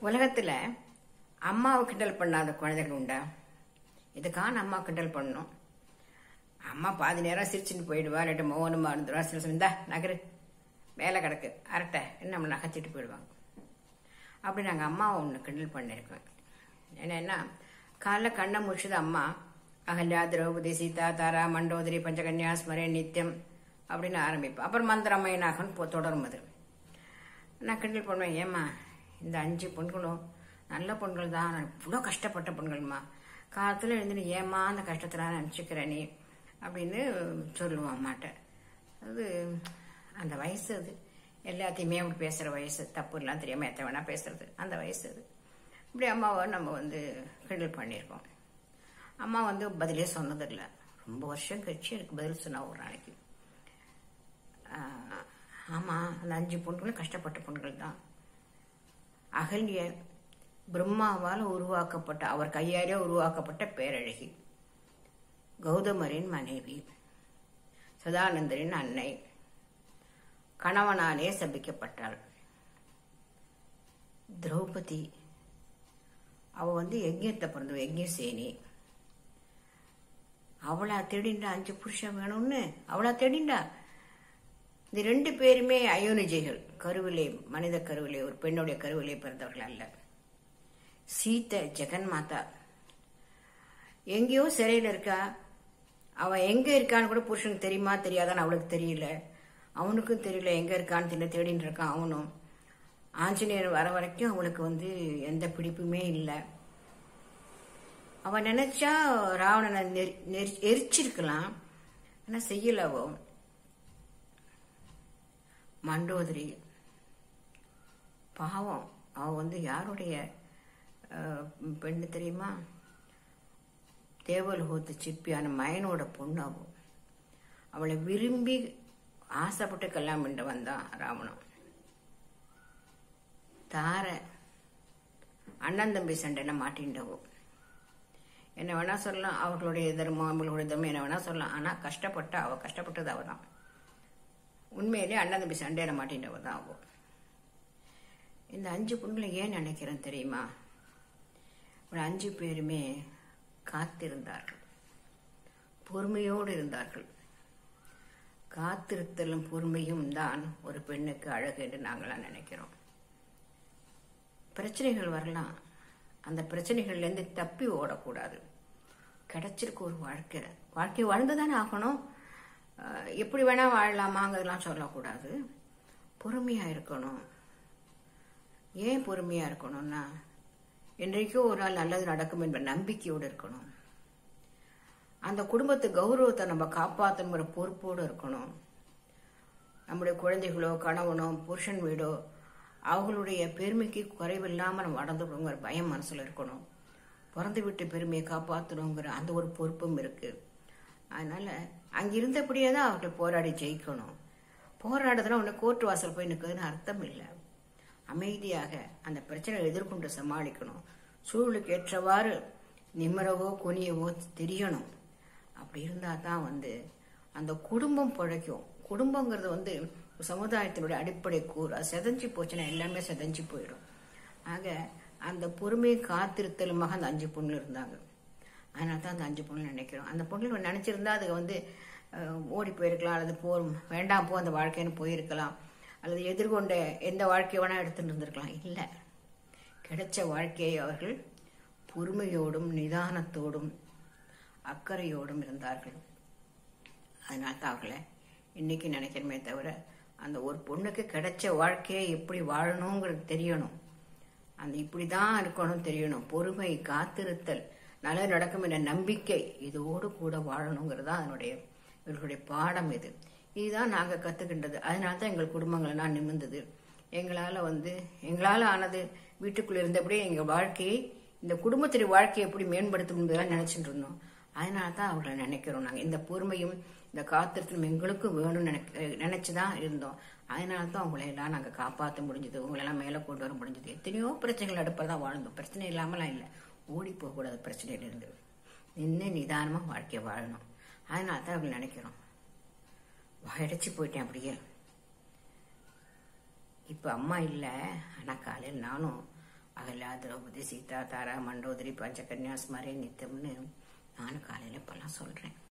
உலகத்துல அம்மாவை கிண்டல் பண்ணாத குழந்தைகள் உண்டா? இதுக்கான அம்மா கிண்டல் பண்ணணும். அம்மா பாதி நேரம் சிரிச்சுன்னு போயிடுவா, இல்லாட்டி மௌனமா இருந்துருவா. சில சமயம் இந்தா நகரு, வேலை கிடக்கு அரட்டை என்ன நம்ம நகைச்சிட்டு போயிடுவாங்க. அப்படி நாங்கள் அம்மாவை ஒன்று கிண்டல் பண்ணியிருக்கோம். என்னன்னா, காலைல கண்ணை முடிச்சது அம்மா அகல்யா திரௌபதி சீதா தாரா மண்டோதரி பஞ்சகன்யா ஸ்மரே நித்தியம் அப்படின்னு ஆரம்பிப்பேன். அப்புறம் மந்திரமயனாகன்னு தொடரும். அது நான் கிண்டல் பண்ணுவேன், ஏம்மா இந்த 5 பொண்களும் நல்ல பொண்கள் தான், இவ்வளோ கஷ்டப்பட்ட பொண்கள்மா, காலத்தில் எழுந்துன்னு ஏம்மா அந்த கஷ்டத்தில் நினச்சிக்கிற நீ அப்படின்னு சொல்லுவான் அம்மாட்ட. அது அந்த வயசு, அது எல்லாத்தையுமே அப்படி பேசுகிற வயசு, தப்பு எல்லாம் தெரியாமல் எத்த வேணா பேசுறது அந்த வயசு அது. இப்படி அம்மாவை நம்ம கிண்டல் பண்ணியிருக்கோம். அம்மா பதிலே சொன்னதில்லை. ரொம்ப வருஷம் கழிச்சு எனக்கு பதில் சொன்னா ஒரு நாளைக்கு. ஆமாம், அந்த 5 பொண்களும் கஷ்டப்பட்ட பொண்கள் தான். அகல்ய பிரம்மாவால் உருவாக்கப்பட்ட, அவர் கையாலே உருவாக்கப்பட்ட பேரழகி, கௌதமரின் மனைவி, சதானந்தரின் அன்னை, கணவனாலே சபிக்கப்பட்டாள். திரௌபதி அவ யஜ்யத்தை பிறந்த யஜ்யசேனி. அவளா தேடிண்டா 5 புருஷன் வேணும்னு, அவளா தேடிண்டா. இந்த 2 பேருமே அயோனிஜைகள், கருவிலே, மனித கருவிலே, ஒரு பெண்ணுடைய கருவிலே பிறந்தவர்கள் அல்ல. சீதை ஜெகன் மாதா எங்கேயோ சிறையில் இருக்கா. அவன் எங்க இருக்கான்னு கூட புருஷனுக்கு தெரியுமா தெரியாதான்னு அவளுக்கு தெரியல, அவனுக்கும் தெரியல எங்க இருக்கான்னு தேடின்னு இருக்கான் அவனும். ஆஞ்சநேயர் வர வரைக்கும் அவளுக்கு எந்த பிடிப்புமே இல்லை. அவன் நினைச்சா ராவணனை எரிச்சிருக்கலாம், ஆனா செய்யல. அவ மண்டோதரி பாவம், அவ யாருடைய பெண்ணு தெரியுமா? தேவலோகத்து சிப்பியான மயனோட பொண்ணு. அவளை விரும்பி ஆசைப்பட்டு கல்யாணம் பண்ணிட்டு வந்தான் ராவணன். தார அண்ணன் தம்பி சண்டைன மாட்டின்றவோ. என்ன வேணா சொல்லலாம், அவர்களுடைய தர்மம் அவங்களுடைய தர்மம் என்ன வேணா சொல்லலாம். ஆனா கஷ்டப்பட்ட அவ, கஷ்டப்பட்டது அவ தான். உண்மையிலே அண்ணன் தம்பி சண்டையில மாட்டின்றவ தான் அவ. இந்த 5 பொண்களை ஏன் நினைக்கிறேன் தெரியுமா? 5 பேருமே காத்திருந்தார்கள், பொறுமையோடு இருந்தார்கள். காத்திருத்தலும் பொறுமையும் தான் ஒரு பெண்ணுக்கு அழகு என்று நாங்களாம் நினைக்கிறோம். பிரச்சனைகள் வரலாம், அந்த பிரச்சனைகள்லேருந்து தப்பி ஓடக்கூடாது. கிடைச்சிருக்கு ஒரு வாழ்க்கை வாழ்ந்துதானே ஆகணும். எப்படி வேணா வாழலாமாங்கிறதுலாம் சொல்லக்கூடாது. பொறுமையா இருக்கணும். ஏன் பொறுமையா இருக்கணும்னா, என்றைக்கோ ஒரு நாள் நல்லது நடக்கும் என்ற நம்பிக்கையோடு இருக்கணும். அந்த குடும்பத்து கௌரவத்தை நம்ம காப்பாற்றணுங்கிற பொறுப்போடு இருக்கணும். நம்முடைய குழந்தைகளோ கணவனோ புருஷன் வீடோ அவங்களுடைய பெருமைக்கு குறைவில்லாம நம்ம நடந்துக்கணுங்கிற பயம் மனசுல இருக்கணும். பிறந்து விட்டு பெருமையை காப்பாற்றணுங்கிற அந்த ஒரு பொறுப்பும் இருக்கு. அதனால அங்கிருந்தபடியே தான் அவர்கிட்ட போராடி ஜெயிக்கணும். போராடுறதுனா உன்னை கோர்ட்டு வாசல் போய் நிற்கிறதுன்னு அர்த்தம் இல்லை. அமைதியாக அந்த பிரச்சனையை எதிர்கொண்டு சமாளிக்கணும். சூழலுக்கு ஏற்றவாறு நிம்மரவோ குனியவோ தெரியணும். அப்படி இருந்தா தான் அந்த குடும்பம் பிழைக்கும். குடும்பங்கிறது சமுதாயத்தினுடைய அடிப்படை கூறு. அது செதஞ்சு போச்சுன்னா எல்லாமே செதஞ்சு போயிடும். ஆக அந்த பொறுமையை காத்திருத்தலுமாக அந்த 5 பொண்ணு இருந்தாங்க. அதனால தான் அந்த 5 பொண்ணு நினைக்கிறோம். அந்த பொண்ணு நினைச்சிருந்தா அது ஓடி போயிருக்கலாம், அல்லது வேண்டாம் போ அந்த வாழ்க்கைன்னு போயிருக்கலாம், அல்லது எதிர்கொண்ட எந்த வாழ்க்கையை வேணா எடுத்துட்டு இருந்திருக்கலாம். இல்லை, கிடைச்ச வாழ்க்கையை அவர்கள் பொறுமையோடும் நிதானத்தோடும் அக்கறையோடும் இருந்தார்கள். அதனால தான் அவர்களை இன்னைக்கு நினைக்கிறமே தவிர, அந்த ஒரு பொண்ணுக்கு கிடைச்ச வாழ்க்கையை எப்படி வாழணுங்கிறது தெரியணும். அந்த இப்படிதான் இருக்கணும் தெரியணும். பொறுமை, காத்திருத்தல், நல்லது நடக்கும் என்ற நம்பிக்கை, இதோடு கூட வாழணுங்கிறது தான் இவர்களுடைய பாடம். இதுதான் நாங்க கத்துக்கின்றது. அதனால தான் எங்கள் குடும்பங்கள்லாம் நிமிர்ந்தது. எங்களால ஆனது வீட்டுக்குள்ள இருந்தபடியே எங்க வாழ்க்கையை, இந்த குடும்பத்துடைய வாழ்க்கையை எப்படி மேம்படுத்தும் என்பதெல்லாம் நினைச்சிட்டு இருந்தோம். அதனால தான் அவர்களை நினைக்கிறோம். நாங்க இந்த பொறுமையும் இந்த காத்திரத்திலும் எங்களுக்கும் வேணும்னு நினைச்சுதான் இருந்தோம். அதனால தான் உங்களை எல்லாம் நாங்க காப்பாற்ற முடிஞ்சது, உங்களெல்லாம் மேல கொண்டு வர முடிஞ்சது. எத்தனையோ பிரச்சனைகள் அடுப்பதான் வாழ்ந்தோம். பிரச்சனை இல்லாமலாம் இல்லை, ஓடி போக கூடாது பிரச்சனையில இருந்து. நின்று நிதானமா வாழ்க்கையை வாழணும். அதனால தான் அவங்களை நினைக்கிறோம். வாயடைச்சு போயிட்டேன் அப்படியே. இப்ப அம்மா இல்லை, ஆனா காலையில் நானும் அகல்யா, திரௌபதி, சீதா, தாரா, மண்டோதரி, பஞ்சகன்யா, ஸ்மரே நித்தியம்னு நானும் காலையில இப்பெல்லாம் சொல்றேன்.